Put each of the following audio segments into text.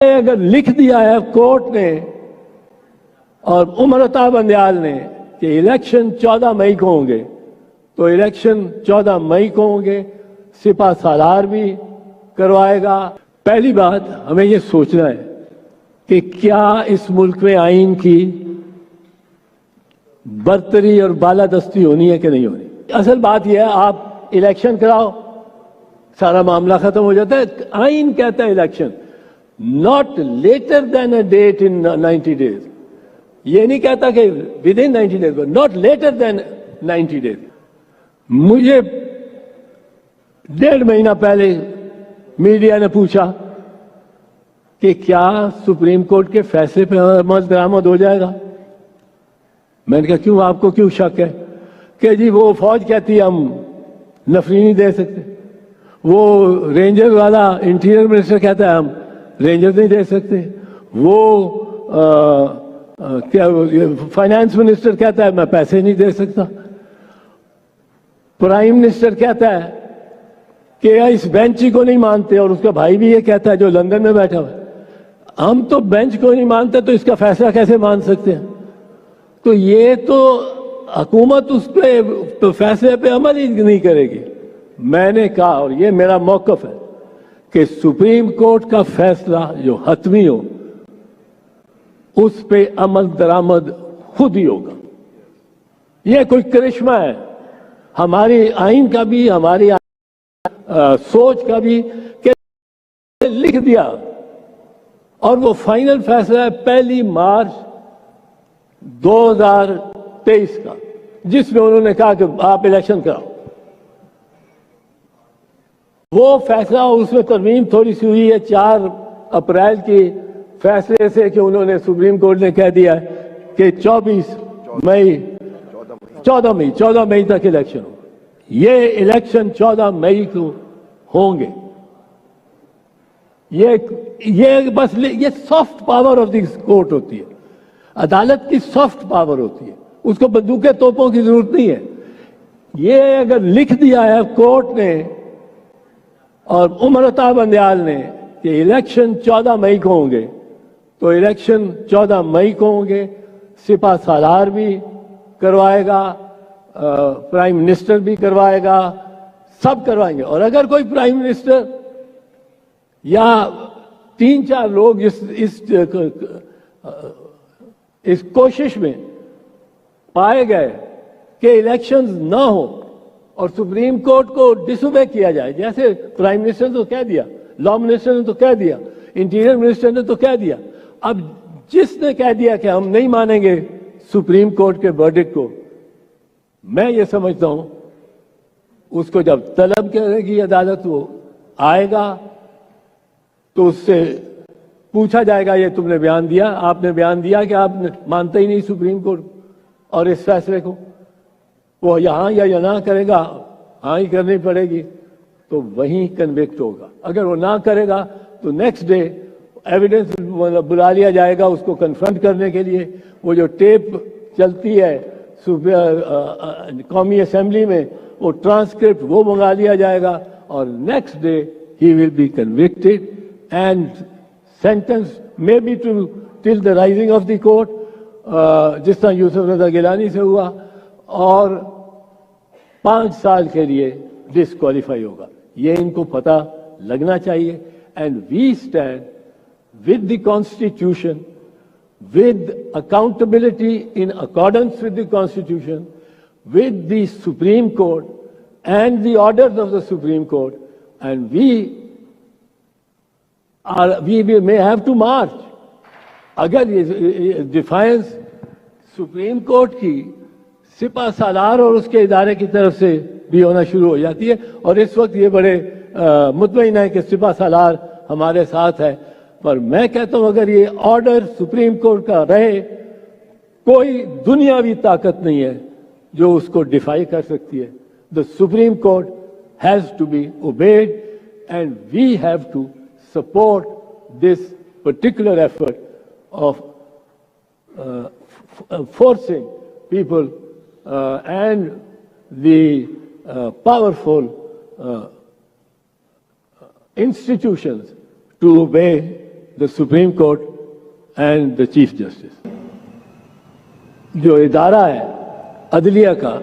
अगर लिख दिया है कोर्ट ने और उमर अता बंदयाल ने कि इलेक्शन 14 मई को होंगे, तो इलेक्शन 14 मई को होंगे। सिपा सालार भी करवाएगा। पहली बात हमें ये सोचना है कि क्या इस मुल्क में आइन की बरतरी और बालादस्ती होनी है कि नहीं होनी। असल बात यह है, आप इलेक्शन कराओ, सारा मामला खत्म हो जाता है। आइन कहता है election not later than a date in 90 days. ये नहीं कहता कि within 90 days, not later than 90 days. मुझे 1.5 महीना पहले मीडिया ने पूछा कि क्या सुप्रीम कोर्ट के फैसले पे अमल दरामद हो जाएगा। मैंने कहा क्यों, आपको क्यों शक है? कि जी वो फौज कहती है हम नफरी नहीं दे सकते, वो रेंजर वाला इंटीरियर मिनिस्टर कहता है हम रेंजर नहीं दे सकते, वो क्या फाइनेंस मिनिस्टर कहता है मैं पैसे नहीं दे सकता, प्राइम मिनिस्टर कहता है कि इस बेंच को नहीं मानते, और उसका भाई भी ये कहता है जो लंदन में बैठा हुआ है हम तो बेंच को नहीं मानते तो इसका फैसला कैसे मान सकते हैं। तो ये तो हुकूमत उस पे फैसले पे अमल ही नहीं करेगी। मैंने कहा, और ये मेरा मौक़िफ़ है, कि सुप्रीम कोर्ट का फैसला जो हतमी हो उस पे अमल दरामद खुद ही होगा। ये कोई करिश्मा है हमारी आइन का भी, हमारी सोच का भी, कि लिख दिया और वो फाइनल फैसला है 1 मार्च 2023 का, जिसमें उन्होंने कहा कि आप इलेक्शन कराओ। वो फैसला, उसमें तरमीम थोड़ी सी हुई है 4 अप्रैल की फैसले से, कि उन्होंने सुप्रीम कोर्ट ने कह दिया कि 14 मई तक इलेक्शन हो। ये इलेक्शन 14 मई को होंगे। ये बस ये soft power of the court होती है, अदालत की सॉफ्ट पावर होती है, उसको बंदूकें तोपों की जरूरत नहीं है। ये अगर लिख दिया है कोर्ट ने और उमर अता बंदयाल ने कि इलेक्शन 14 मई को होंगे, तो इलेक्शन 14 मई को होंगे। सिपा सालार भी करवाएगा, प्राइम मिनिस्टर भी करवाएगा, सब करवाएंगे। और अगर कोई प्राइम मिनिस्टर या 3-4 लोग इस कोशिश में पाए गए कि इलेक्शंस ना हो और सुप्रीम कोर्ट को डिसोबे किया जाए, जैसे प्राइम मिनिस्टर ने तो कह दिया, लॉ मिनिस्टर ने तो कह दिया, इंटीरियर मिनिस्टर ने तो कह दिया, अब जिसने कह दिया कि हम नहीं मानेंगे सुप्रीम कोर्ट के वर्डिक्ट को, मैं ये समझता हूं उसको जब तलब करेगी अदालत, वो आएगा तो उससे पूछा जाएगा ये तुमने बयान दिया, आपने बयान दिया कि आप मानते ही नहीं सुप्रीम कोर्ट और इस फैसले को। वो यहाँ या ना करेगा, हाँ ही करनी पड़ेगी, तो वहीं कन्विक्ट होगा। अगर वो ना करेगा तो नेक्स्ट डे एविडेंस बुला लिया जाएगा उसको कन्फ्रंट करने के लिए। वो जो टेप चलती है कौमी असेंबली में, वो ट्रांसक्रिप्ट वो मंगा लिया जाएगा और नेक्स्ट डे ही will be convicted and sentence may be to till the rising of the court, जिस तरह यूसुफ रजा गिलानी से हुआ, और 5 साल के लिए डिस्क्वालीफाई होगा। ये इनको पता लगना चाहिए। And we stand with the Constitution, with accountability in accordance with the Constitution, with the Supreme Court and the orders of the Supreme Court, and we may have to march. अगर ये defines supreme court की सिपा सालार और उसके इदारे की तरफ से भी होना शुरू हो जाती है, और इस वक्त ये बड़े मुतमईन है कि सिपा सालार हमारे साथ है। पर मैं कहता हूं अगर ये ऑर्डर सुप्रीम कोर्ट का रहे, कोई दुनियावी ताकत नहीं है जो उसको डिफाई कर सकती है। The supreme court has to be obeyed and we have to support this particular effort of forcing people and the powerful institutions to obey the Supreme Court and the Chief Justice. जो इदारा है अदलिया का,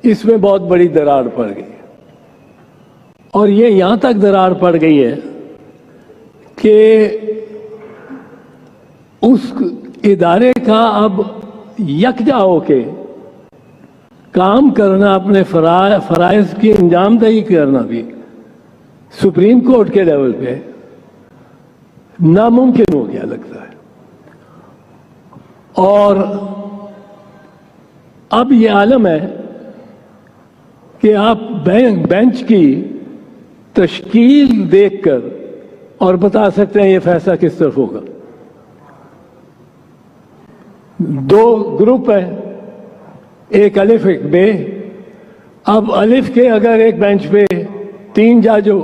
इसमें बहुत बड़ी दरार पड़ गई है, और ये यहां तक दरार पड़ गई है कि उस इदारे का अब यकजा होके काम करना, अपने फराइज की अंजामदही करना भी सुप्रीम कोर्ट के लेवल पे नामुमकिन हो गया लगता है। और अब ये आलम है कि आप बेंच की तश्कील देखकर और बता सकते हैं ये फैसला किस तरफ होगा। दो ग्रुप है, एक अलिफ एक बे। अब अलिफ के अगर एक बेंच पे 3 जज हो